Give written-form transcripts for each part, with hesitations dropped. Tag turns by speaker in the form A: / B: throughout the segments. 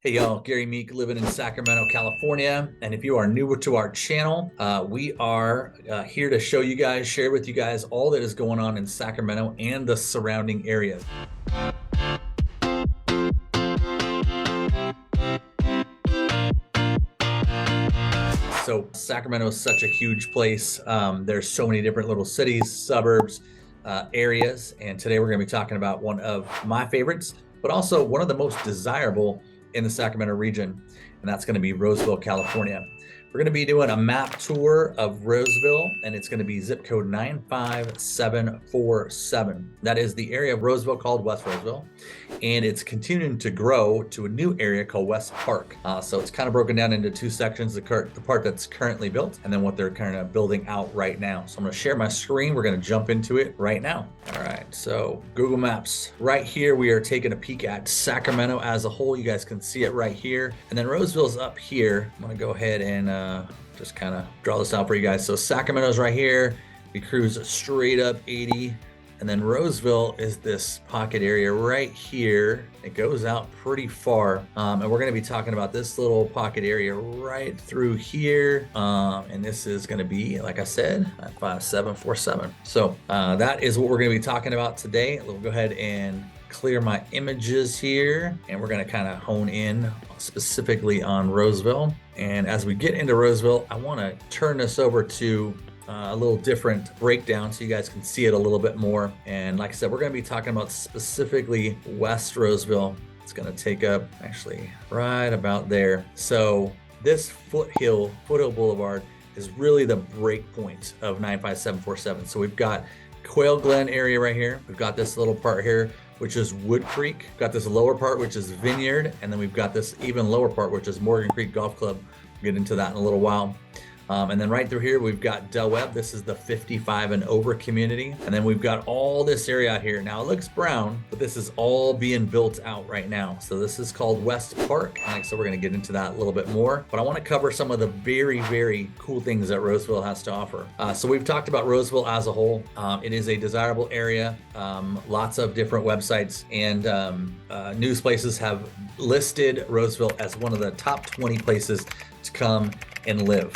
A: Hey y'all, Gary Meek living in Sacramento, California. And if you are newer to our channel, we are here to show you guys, share with you guys all that is going on in Sacramento and the surrounding areas. So Sacramento is such a huge place. There's so many different little cities, suburbs, areas. And today we're going to be talking about one of my favorites, but also one of the most desirable in the Sacramento region, and that's going to be Roseville, California. We're going to be doing a map tour of Roseville, and it's going to be zip code 95747. That is the area of Roseville called West Roseville, and it's continuing to grow to a new area called West Park. So it's kind of broken down into two sections, the part that's currently built and then what they're kind of building out right now. So I'm going to share my screen. We're going to jump into it right now. All right, so Google Maps. Right here, we are taking a peek at Sacramento as a whole. You guys can see it right here. And then Roseville's up here. I'm going to go ahead and just kind of draw this out for you guys. So Sacramento's right here. We cruise straight up 80. And then Roseville is this pocket area right here. It goes out pretty far. And we're going to be talking about this little pocket area right through here. And this is going to be, like I said, 95747. So that is what we're going to be talking about today. We'll go ahead and clear my images here. And we're going to kind of hone in specifically on Roseville. And as we get into Roseville, I want to turn this over to a little different breakdown so you guys can see it a little bit more. And like I said, we're going to be talking about specifically West Roseville. It's going to take up actually right about there. So this Foothill Boulevard is really the break point of 95747. So we've got Quail Glen area right here. We've got this little part here, which is Wood Creek. We've got this lower part, which is Vineyard. And then we've got this even lower part, which is Morgan Creek Golf Club. We'll get into that in a little while. And then right through here, we've got Del Webb. This is the 55 and over community. And then we've got all this area out here. Now it looks brown, but this is all being built out right now. So this is called West Park. And so we're going to get into that a little bit more, but I want to cover some of the very, very cool things that Roseville has to offer. So we've talked about Roseville as a whole. It is a desirable area. Lots of different websites and news places have listed Roseville as one of the top 20 places to come and live.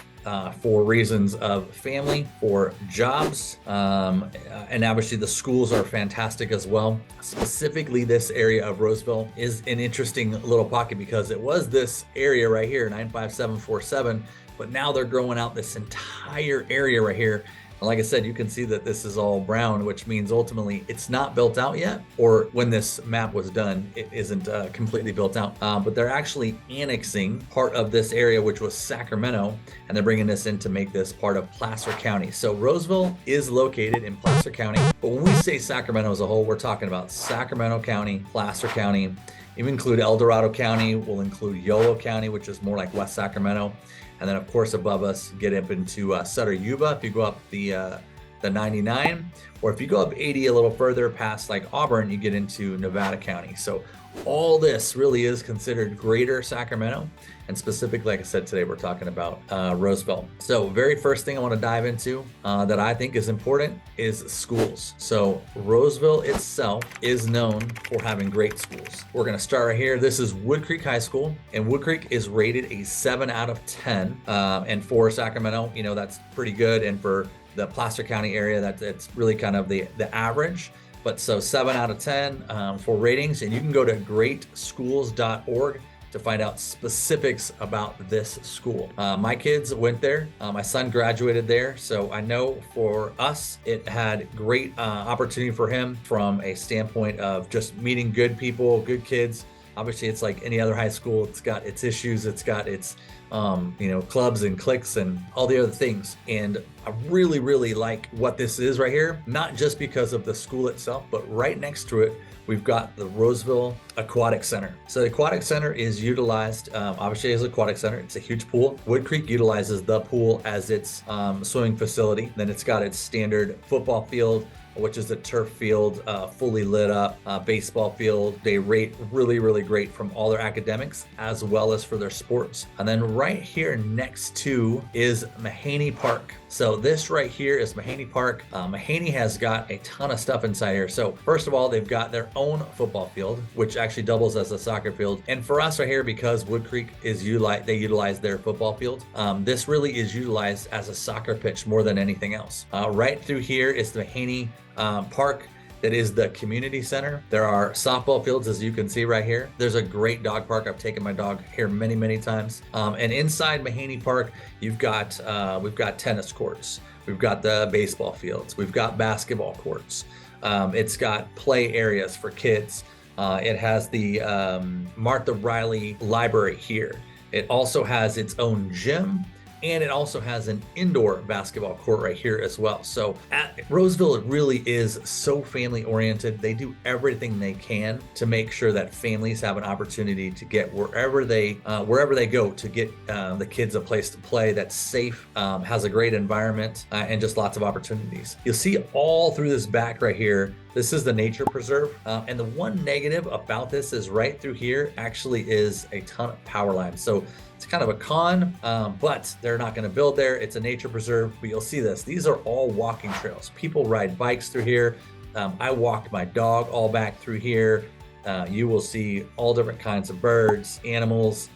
A: For reasons of family, for jobs, and obviously the schools are fantastic as well. Specifically, this area of Roseville is an interesting little pocket because it was this area right here, 95747, but now they're growing out this entire area right here. Like I said, you can see that this is all brown, which means ultimately it's not built out yet, or when this map was done, it isn't completely built out. But they're actually annexing part of this area, which was Sacramento, and they're bringing this in to make this part of Placer County. So Roseville is located in Placer County, but when we say Sacramento as a whole, we're talking about Sacramento County, Placer County, even include El Dorado County, we'll include Yolo County, which is more like West Sacramento. And then, of course, above us, get up into Sutter Yuba if you go up the 99, or if you go up 80 a little further past like Auburn, you get into Nevada County. So all this really is considered greater Sacramento. And specifically, like I said, today we're talking about Roseville. So very first thing I want to dive into that I think is important is schools. So Roseville itself is known for having great schools. We're going to start right here. This is Wood Creek High School, and Wood Creek is rated a 7 out of 10. And for Sacramento, you know, that's pretty good. And for the Placer County area, that's really kind of the average. But so 7 out of 10 for ratings, and you can go to greatschools.org to find out specifics about this school. My kids went there. My son graduated there. So I know for us, it had great opportunity for him from a standpoint of just meeting good people, good kids. Obviously, it's like any other high school. It's got its issues. It's got its, clubs and cliques and all the other things. And I really, really like what this is right here. Not just because of the school itself, but right next to it, we've got the Roseville Aquatic Center. So the Aquatic Center is utilized, obviously as an aquatic center. It's a huge pool. Wood Creek utilizes the pool as its swimming facility. Then it's got its standard football field, which is a turf field, fully lit up baseball field. They rate really, really great from all their academics as well as for their sports. And then right here next to is Mahaney Park. So this right here is Mahaney Park. Mahaney has got a ton of stuff inside here. So first of all, they've got their own football field, which actually doubles as a soccer field. And for us right here, because Wood Creek is they utilize their football field, this really is utilized as a soccer pitch more than anything else. Right through here is the Mahaney Park. That is the community center. There are softball fields, as you can see right here. There's a great dog park. I've taken my dog here many, many times. And inside Mahaney Park, we've got tennis courts. We've got the baseball fields. We've got basketball courts. It's got play areas for kids. It has the Martha Riley Library here. It also has its own gym. And it also has an indoor basketball court right here as well. So at Roseville, it really is so family oriented. They do everything they can to make sure that families have an opportunity to get wherever they go to get the kids a place to play that's safe, has a great environment, and just lots of opportunities. You'll see all through this back right here. This is the nature preserve. And the one negative about this is right through here actually is a ton of power lines. So it's kind of a con, but they're not going to build there. It's a nature preserve, but you'll see this. These are all walking trails. People ride bikes through here. I walked my dog all back through here. You will see all different kinds of birds, animals.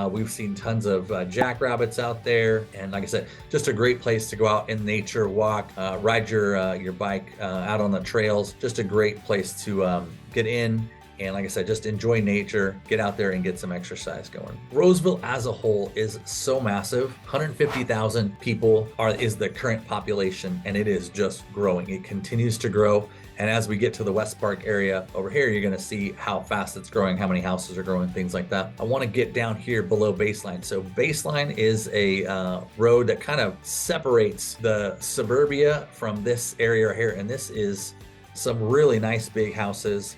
A: We've seen tons of jackrabbits out there. And like I said, just a great place to go out in nature, walk, ride your bike out on the trails. Just a great place to get in. And like I said, just enjoy nature, get out there and get some exercise going. Roseville as a whole is so massive. 150,000 people is the current population, and it is just growing. It continues to grow. And as we get to the West Park area over here, you're going to see how fast it's growing, how many houses are growing, things like that. I want to get down here below Baseline. So Baseline is a road that kind of separates the suburbia from this area right here. And this is some really nice big houses.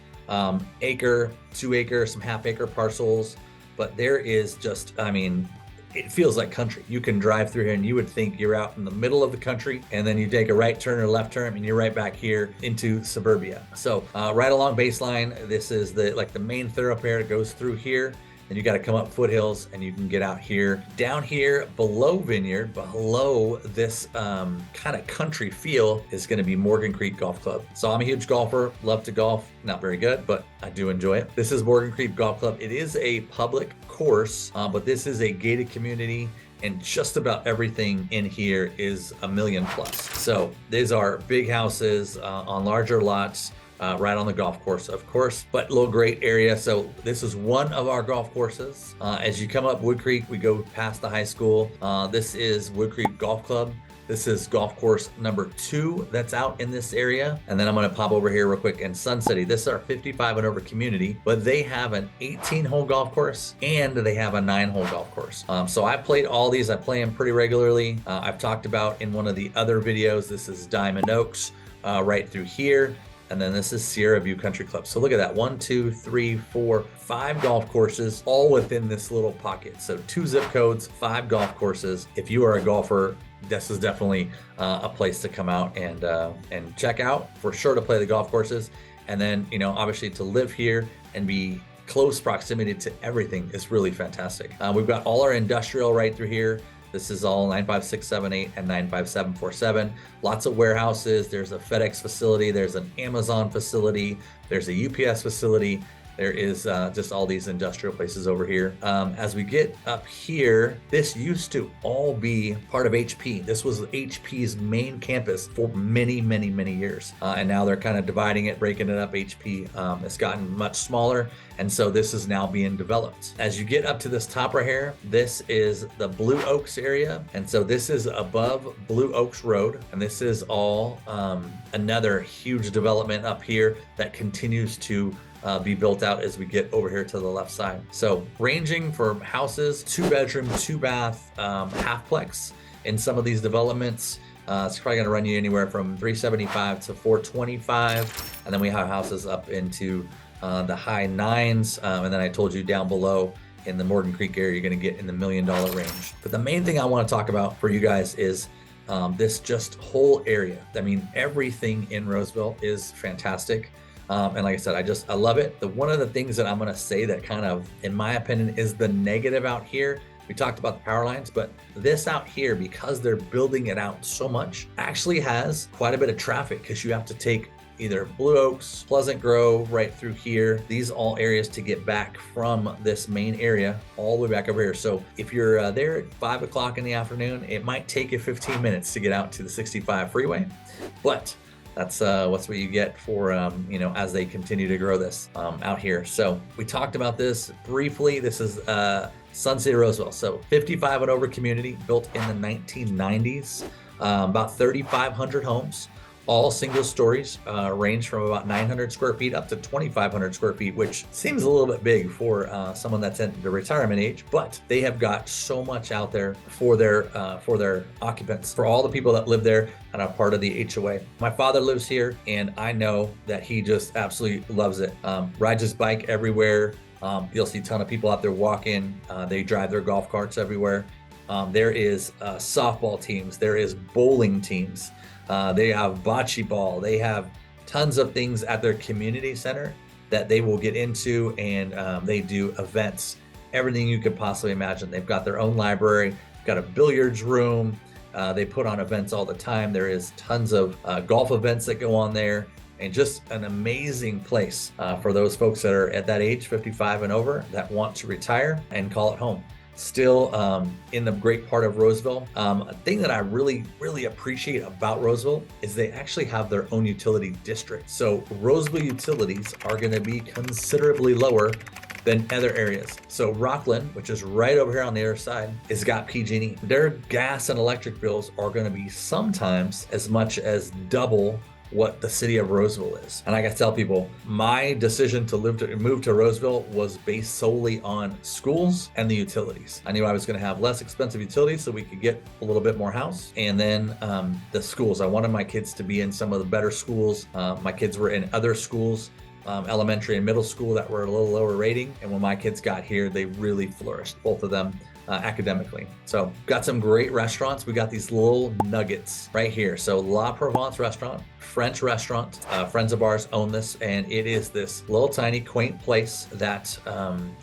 A: Acre, 2 acre, some half-acre parcels, but there is just, I mean, it feels like country. You can drive through here and you would think you're out in the middle of the country, and then you take a right turn or left turn and you're right back here into suburbia. So right along Baseline, this is the main thoroughfare that goes through here. Then you got to come up foothills and you can get out here. Down here below Vineyard, below this kind of country feel is going to be Morgan Creek Golf Club. So I'm a huge golfer, love to golf, not very good, but I do enjoy it. This is Morgan Creek Golf Club. It is a public course, but this is a gated community. And just about everything in here is $1 million plus. So these are big houses on larger lots. Right on the golf course, of course, but little great area. So this is one of our golf courses. As you come up Wood Creek, we go past the high school. This is Wood Creek Golf Club. This is golf course number 2 that's out in this area. And then I'm going to pop over here real quick in Sun City. This is our 55 and over community, but they have an 18-hole golf course and they have a 9-hole golf course. So I played all these. I play them pretty regularly. I've talked about in one of the other videos, this is Diamond Oaks right through here. And then this is Sierra View Country Club. So look at that, 1, 2, 3, 4, 5 golf courses all within this little pocket. So 2 zip codes, 5 golf courses. If you are a golfer, this is definitely a place to come out and check out, for sure, to play the golf courses. And then, you know, obviously to live here and be close proximity to everything is really fantastic. We've got all our industrial right through here. This is all 95678 and 95747. Lots of warehouses. There's a FedEx facility. There's an Amazon facility. There's a UPS facility. There is just all these industrial places over here. As we get up here, this used to all be part of HP. This was HP's main campus for many, many, many years. And now they're kind of dividing it, breaking it up. HP has gotten much smaller. And so this is now being developed. As you get up to this top right here, this is the Blue Oaks area. And so this is above Blue Oaks Road. And this is all another huge development up here that continues to be built out as we get over here to the left side. So ranging for houses, 2 bedroom, 2 bath, halfplex in some of these developments. It's probably gonna run you anywhere from $375 to $425. And then we have houses up into the high 9s. And then I told you down below in the Morgan Creek area, you're gonna get in the $1 million range. But the main thing I wanna talk about for you guys is this just whole area. I mean, everything in Roseville is fantastic. And like I said, I love it. One of the things that I'm going to say that kind of, in my opinion, is the negative out here. We talked about the power lines, but this out here, because they're building it out so much, actually has quite a bit of traffic because you have to take either Blue Oaks, Pleasant Grove, right through here. These all areas to get back from this main area all the way back over here. So if you're there at 5 o'clock in the afternoon, it might take you 15 minutes to get out to the 65 freeway, but that's what you get for, as they continue to grow this out here. So we talked about this briefly. This is Sun City Roseville. So 55 and over community, built in the 1990s, about 3,500 homes. All single stories, range from about 900 square feet up to 2,500 square feet, which seems a little bit big for someone that's in the retirement age, but they have got so much out there for their occupants, for all the people that live there and are part of the HOA. My father lives here, and I know that he just absolutely loves it. Rides his bike everywhere. You'll see a ton of people out there walking. They drive their golf carts everywhere. There is softball teams. There is bowling teams. They have bocce ball. They have tons of things at their community center that they will get into, and they do events, everything you could possibly imagine. They've got their own library, got a billiards room. They put on events all the time. There is tons of golf events that go on there, and just an amazing place for those folks that are at that age, 55 and over, that want to retire and call it home. Still in the great part of Roseville. A thing that I really, really appreciate about Roseville is they actually have their own utility district. So Roseville utilities are going to be considerably lower than other areas. So Rockland, which is right over here on the other side, has got PG&E. Their gas and electric bills are going to be sometimes as much as double what the city of Roseville is. And I gotta tell people, my decision to move to Roseville was based solely on schools and the utilities. I knew I was gonna have less expensive utilities so we could get a little bit more house. And then the schools, I wanted my kids to be in some of the better schools. My kids were in other schools, elementary and middle school, that were a little lower rating. And when my kids got here, they really flourished, both of them. Academically. So got some great restaurants. We got these little nuggets right here. So La Provence restaurant, French restaurant. Friends of ours own this, and it is this little tiny quaint place that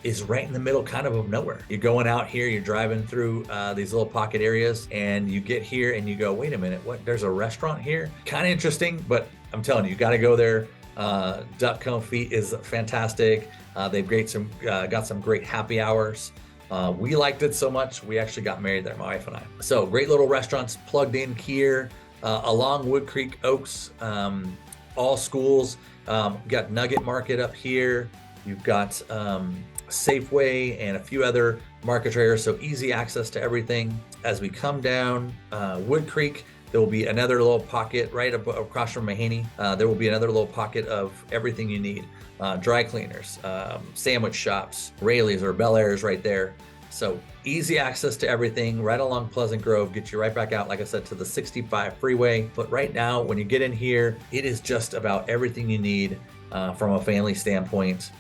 A: is right in the middle kind of nowhere. You're going out here, you're driving through these little pocket areas, and you get here and you go, wait a minute, what? There's a restaurant here? Kind of interesting, but I'm telling you, you got to go there. Duck Confit is fantastic. They've got some great happy hours. We liked it so much, we actually got married there, my wife and I. So great little restaurants plugged in here along Wood Creek Oaks, all schools. Got Nugget Market up here. You've got Safeway and a few other market traders, so easy access to everything. As we come down Wood Creek, there will be another little pocket right across from Mahaney. There will be another little pocket of everything you need. Dry cleaners, sandwich shops, Rayleigh's or Bel Air's right there. So easy access to everything right along Pleasant Grove, get you right back out, like I said, to the 65 freeway. But right now, when you get in here, it is just about everything you need from a family standpoint.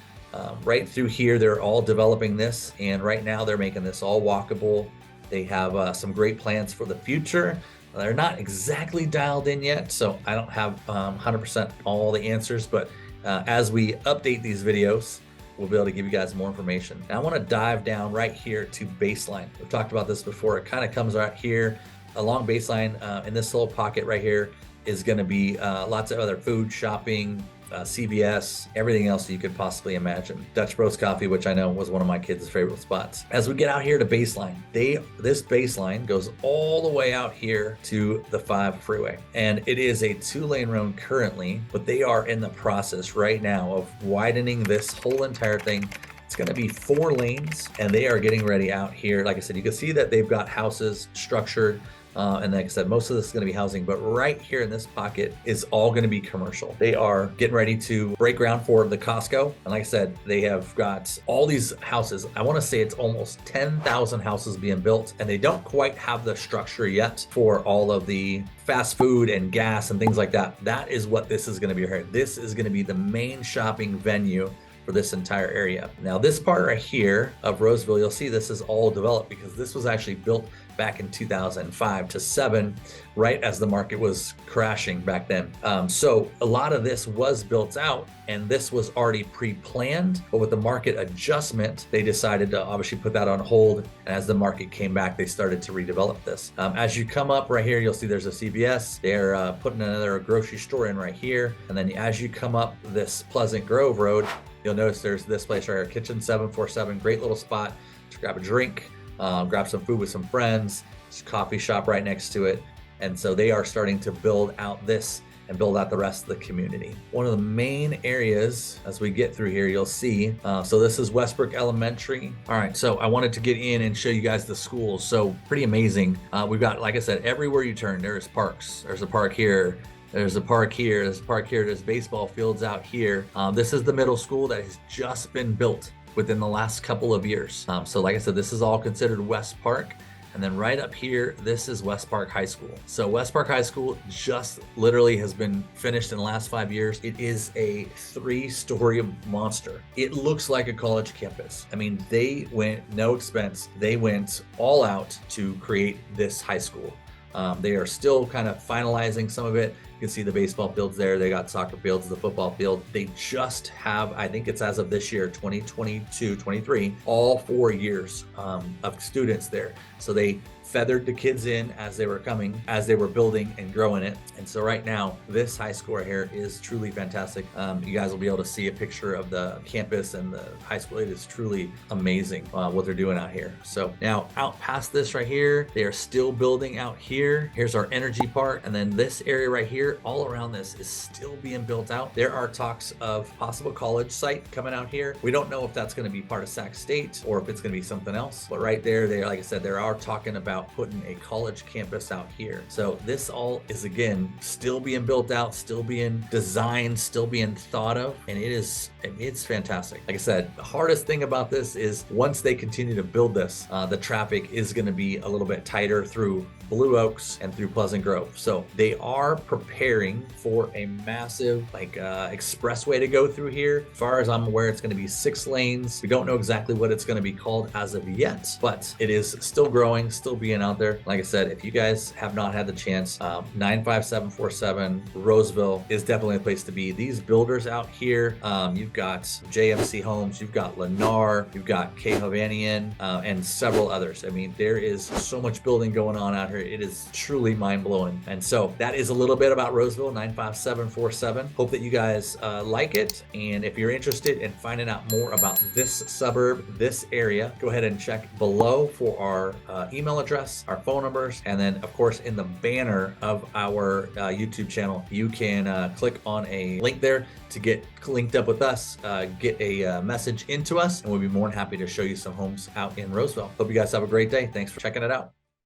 A: Right through here, they're all developing this, and right now they're making this all walkable. They have some great plans for the future. They're not exactly dialed in yet, so I don't have 100% all the answers, but as we update these videos, we'll be able to give you guys more information. Now I want to dive down right here to Baseline. We've talked about this before. It kind of comes right here along Baseline. In this little pocket right here is going to be lots of other food, shopping, CVS, everything else that you could possibly imagine. Dutch Bros Coffee, which I know was one of my kids' favorite spots. As we get out here to Baseline, this Baseline goes all the way out here to the 5 freeway. And it is a 2-lane road currently, but they are in the process right now of widening this whole entire thing. It's going to be 4 lanes, and they are getting ready out here. Like I said, you can see that they've got houses structured. And like I said, most of this is going to be housing, but right here in this pocket is all going to be commercial. They are getting ready to break ground for the Costco. And like I said, they have got all these houses. I want to say it's almost 10,000 houses being built, and they don't quite have the structure yet for all of the fast food and gas and things like that. That is what this is going to be here. This is going to be the main shopping venue for this entire area. Now this part right here of Roseville, you'll see this is all developed because this was actually built back in 2005 to 7, right as the market was crashing back then. So a lot of this was built out, and this was already pre-planned, but with the market adjustment, they decided to obviously put that on hold. And as the market came back, they started to redevelop this. As you come up right here, you'll see there's a CVS. They're putting another grocery store in right here. And then as you come up this Pleasant Grove Road, you'll notice there's this place right here, Kitchen 747, great little spot to grab a drink, grab some food with some friends. There's a coffee shop right next to it. And so they are starting to build out this and build out the rest of the community. One of the main areas as we get through here, you'll see, so this is Westbrook Elementary. All right, so I wanted to get in and show you guys the schools. So pretty amazing. We've got, like I said, everywhere you turn, there's parks. There's a park here. There's a park here. There's a park here. There's baseball fields out here. This is the middle school that has just been built within the last couple of years. So like I said, this is all considered West Park. And then right up here, this is West Park High School. So West Park High School just literally has been finished in the last 5 years. It is a 3-story monster. It looks like a college campus. I mean, they went no expense. They went all out to create this high school. They are still kind of finalizing some of it. You can see the baseball fields there. They got soccer fields, the football field. They just have, I think it's as of this year, 2022, 23, all 4 years of students there. So they feathered the kids in as they were coming, as they were building and growing it. And so right now, this high school here is truly fantastic. You guys will be able to see a picture of the campus and the high school. It is truly amazing what they're doing out here. So now out past this right here, they are still building out here. Here's our energy park. And then this area right here, all around this is still being built out. There are talks of possible college site coming out here. We don't know if that's going to be part of Sac State or if it's going to be something else. But right there, they, like I said, they are talking about putting a college campus out here. So this all is, again, still being built out, still being designed, still being thought of, and it's fantastic. Like I said, the hardest thing about this is once they continue to build this, the traffic is going to be a little bit tighter through Blue Oaks and through Pleasant Grove. So they are preparing for a massive expressway to go through here. As far as I'm aware, it's going to be 6 lanes. We don't know exactly what it's going to be called as of yet, but it is still growing, still being out there. Like I said, if you guys have not had the chance, 95747 Roseville is definitely a place to be. These builders out here, you've got JMC Homes, you've got Lennar, you've got K. Hovanian, and several others. I mean, there is so much building going on out here. It is truly mind-blowing. And so that is a little bit about Roseville 95747. Hope that you guys like it. And if you're interested in finding out more about this suburb, this area, go ahead and check below for our email address, our phone numbers, and then of course in the banner of our YouTube channel, you can click on a link there to get linked up with us, get a message into us, and we'll be more than happy to show you some homes out in Roseville. Hope you guys have a great day. Thanks for checking it out.